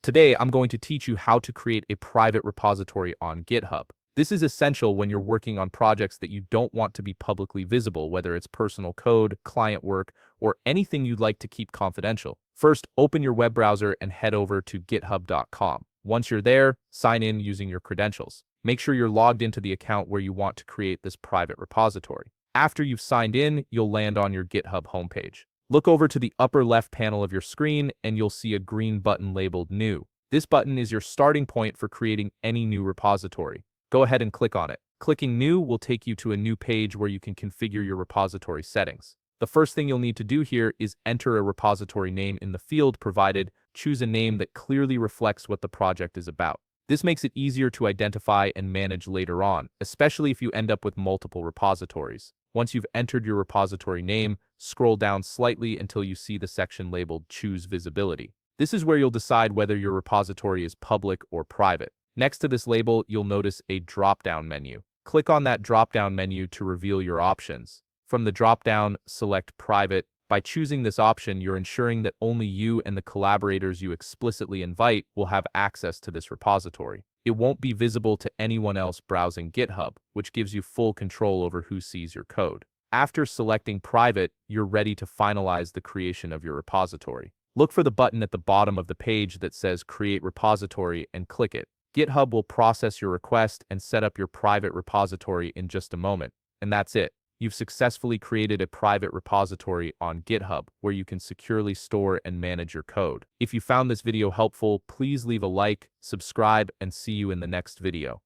Today, I'm going to teach you how to create a private repository on GitHub. This is essential when you're working on projects that you don't want to be publicly visible, whether it's personal code, client work, or anything you'd like to keep confidential. First, open your web browser and head over to github.com. Once you're there, sign in using your credentials. Make sure you're logged into the account where you want to create this private repository. After you've signed in, you'll land on your GitHub homepage. Look over to the upper left panel of your screen and you'll see a green button labeled New. This button is your starting point for creating any new repository. Go ahead and click on it. Clicking New will take you to a new page where you can configure your repository settings. The first thing you'll need to do here is enter a repository name in the field provided. Choose a name that clearly reflects what the project is about. This makes it easier to identify and manage later on, especially if you end up with multiple repositories. Once you've entered your repository name, scroll down slightly until you see the section labeled Choose Visibility. This is where you'll decide whether your repository is public or private. Next to this label, you'll notice a drop-down menu. Click on that drop-down menu to reveal your options. From the drop-down, select Private. By choosing this option, you're ensuring that only you and the collaborators you explicitly invite will have access to this repository. It won't be visible to anyone else browsing GitHub, which gives you full control over who sees your code. After selecting Private, you're ready to finalize the creation of your repository. Look for the button at the bottom of the page that says Create Repository and click it. GitHub will process your request and set up your private repository in just a moment. And that's it. You've successfully created a private repository on GitHub where you can securely store and manage your code. If you found this video helpful, please leave a like, subscribe, and see you in the next video.